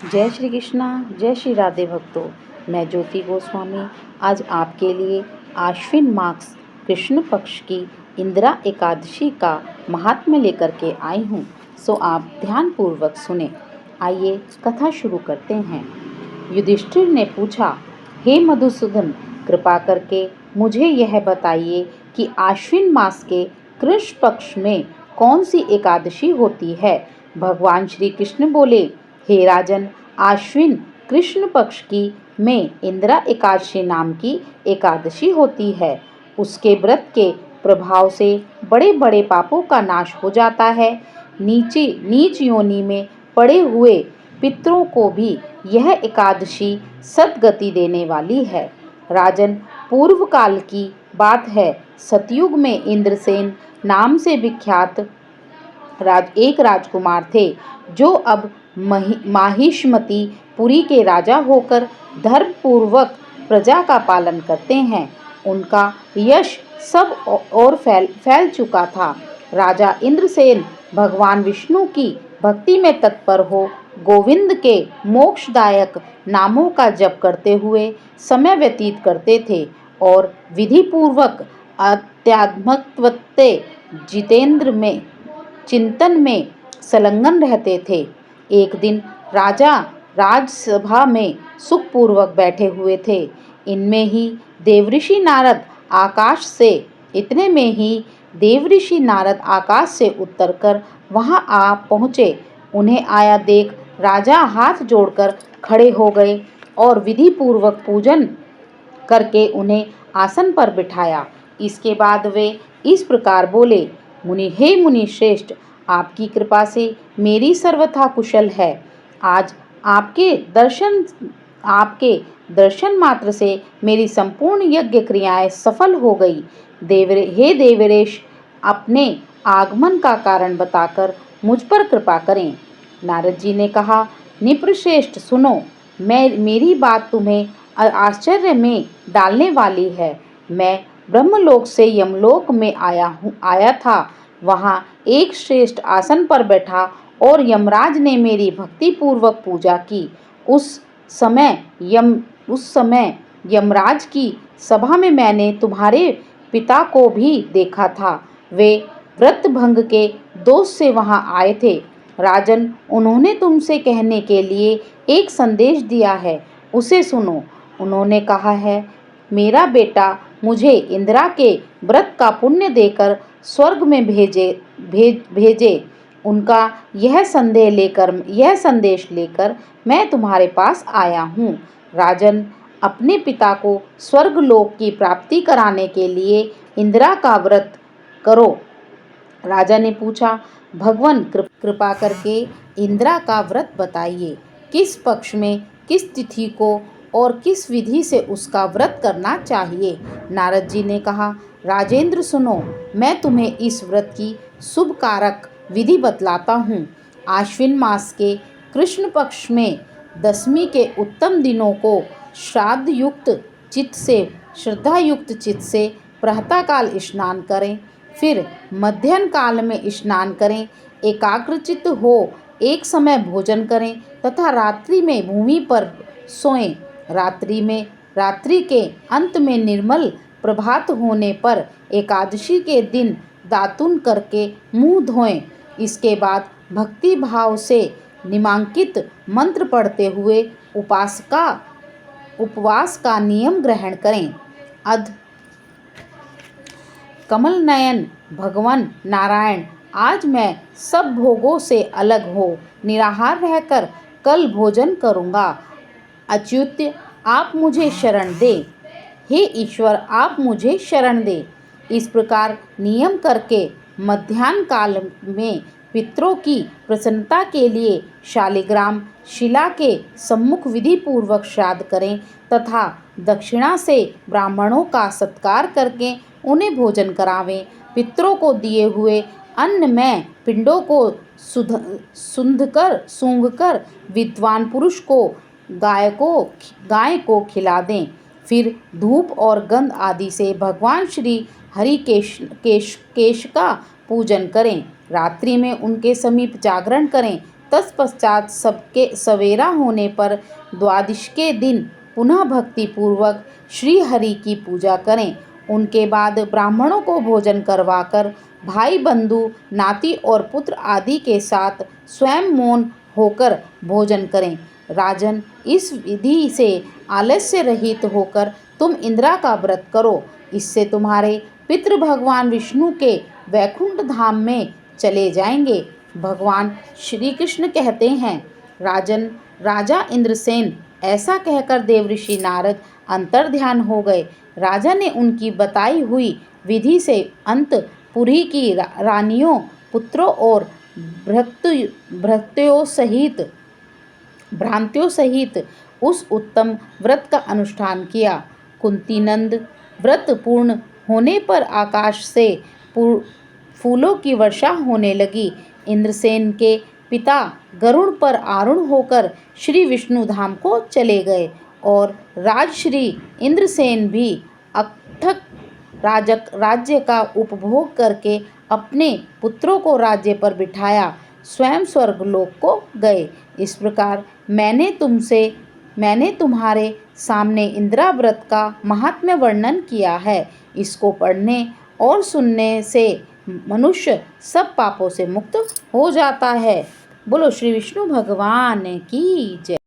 जय श्री कृष्णा, जय श्री राधे भक्तों। मैं ज्योति गोस्वामी आज आपके लिए आश्विन मास कृष्ण पक्ष की इंदिरा एकादशी का महात्म्य लेकर के आई हूँ। सो आप ध्यान पूर्वक सुने। आइए कथा शुरू करते हैं। युधिष्ठिर ने पूछा, हे मधुसूदन, कृपा करके मुझे यह बताइए कि आश्विन मास के कृष्ण पक्ष में कौन सी एकादशी होती है। भगवान श्री कृष्ण बोले, हे राजन, आश्विन कृष्ण पक्ष की में इंदिरा एकादशी नाम की एकादशी होती है। उसके व्रत के प्रभाव से बड़े बड़े पापों का नाश हो जाता है। नीच योनि में पड़े हुए पितरों को भी यह एकादशी सद्गति देने वाली है। राजन, पूर्व काल की बात है। सतयुग में इंद्रसेन नाम से विख्यात एक राजकुमार थे, जो अब माहिष्मती पुरी के राजा होकर धर्म पूर्वक प्रजा का पालन करते हैं। उनका यश सब और फैल चुका था। राजा इंद्रसेन भगवान विष्णु की भक्ति में तत्पर हो गोविंद के मोक्षदायक नामों का जप करते हुए समय व्यतीत करते थे और विधि पूर्वक अध्यात्मत्व जितेंद्र में चिंतन में संलग्न रहते थे। एक दिन राजा राजसभा में सुखपूर्वक बैठे हुए थे। इनमें ही देवऋषि नारद आकाश से इतने में ही देवऋषि नारद आकाश से उतरकर वहां आ पहुँचे। उन्हें आया देख राजा हाथ जोड़कर खड़े हो गए और विधि पूर्वक पूजन करके उन्हें आसन पर बिठाया। इसके बाद वे इस प्रकार बोले, हे मुनि श्रेष्ठ, आपकी कृपा से मेरी सर्वथा कुशल है। आज आपके दर्शन मात्र से मेरी संपूर्ण यज्ञ क्रियाएं सफल हो गई। हे देवरेश, अपने आगमन का कारण बताकर मुझ पर कृपा करें। नारद जी ने कहा, निप्रश्रेष्ठ सुनो, मेरी बात तुम्हें आश्चर्य में डालने वाली है। मैं ब्रह्मलोक से यमलोक में आया था। वहाँ एक श्रेष्ठ आसन पर बैठा और यमराज ने मेरी भक्ति पूर्वक पूजा की। उस समय यमराज की सभा में मैंने तुम्हारे पिता को भी देखा था। वे व्रत भंग के दोष से वहां आए थे। राजन, उन्होंने तुमसे कहने के लिए एक संदेश दिया है, उसे सुनो। उन्होंने कहा है, मेरा बेटा मुझे इंदिरा के व्रत का पुण्य देकर स्वर्ग में भेजे। उनका यह संदेश लेकर मैं तुम्हारे पास आया हूँ। राजन, अपने पिता को स्वर्ग लोक की प्राप्ति कराने के लिए इंदिरा का व्रत करो। राजा ने पूछा, भगवान, कृपा करके इंदिरा का व्रत बताइए। किस पक्ष में, किस तिथि को और किस विधि से उसका व्रत करना चाहिए। नारद जी ने कहा, राजेंद्र सुनो, मैं तुम्हें इस व्रत की शुभ कारक विधि बतलाता हूँ। आश्विन मास के कृष्ण पक्ष में दशमी के उत्तम दिनों को श्राद्ध युक्त चित्त से प्रातःकाल स्नान करें। फिर मध्याह्न काल में स्नान करें। एकाग्रचित्त हो एक समय भोजन करें तथा रात्रि में भूमि पर सोएं। रात्रि के अंत में निर्मल प्रभात होने पर एकादशी के दिन दातुन करके मुंह धोएं। इसके बाद भक्ति भाव से निमांकित मंत्र पढ़ते हुए उपवास का नियम ग्रहण करें। कमल नयन भगवान नारायण, आज मैं सब भोगों से अलग हो निराहार रहकर कल भोजन करूँगा। अच्युत, आप मुझे शरण दे। हे ईश्वर, आप मुझे शरण दे। इस प्रकार नियम करके मध्याह्न काल में पितरों की प्रसन्नता के लिए शालिग्राम शिला के सम्मुख विधि पूर्वक श्राद्ध करें तथा दक्षिणा से ब्राह्मणों का सत्कार करके उन्हें भोजन करावें। पितरों को दिए हुए अन्न में पिंडों को सूंघकर विद्वान पुरुष को गाय को खिला दें। फिर धूप और गंध आदि से भगवान श्री हरि केश का पूजन करें। रात्रि में उनके समीप जागरण करें तत्पश्चात सबके सवेरा होने पर द्वादश के दिन पुनः भक्ति पूर्वक श्री हरि की पूजा करें। उनके बाद ब्राह्मणों को भोजन करवाकर भाई बंधु नाती और पुत्र आदि के साथ स्वयं मौन होकर भोजन करें। राजन, इस विधि से आलस्य रहित होकर तुम इंदिरा का व्रत करो। इससे तुम्हारे पितृ भगवान विष्णु के वैकुंठ धाम में चले जाएंगे। भगवान श्री कृष्ण कहते हैं, राजन, राजा इंद्रसेन ऐसा कहकर देवऋषि नारद अंतर्ध्यान हो गए। राजा ने उनकी बताई हुई विधि से अंतपुरी की रानियों, पुत्रों और भ्रांतियों सहित उस उत्तम व्रत का अनुष्ठान किया। कुंतीनंद, व्रत पूर्ण होने पर आकाश से फूलों की वर्षा होने लगी। इंद्रसेन के पिता गरुड़ पर आरूढ़ होकर श्री विष्णु धाम को चले गए और राजश्री इंद्रसेन भी अथक राज्य का उपभोग करके अपने पुत्रों को राज्य पर बिठाया स्वयं स्वर्गलोक को गए। इस प्रकार मैंने तुम्हारे सामने इंदिरा व्रत का महात्म्य वर्णन किया है। इसको पढ़ने और सुनने से मनुष्य सब पापों से मुक्त हो जाता है। बोलो श्री विष्णु भगवान की जय।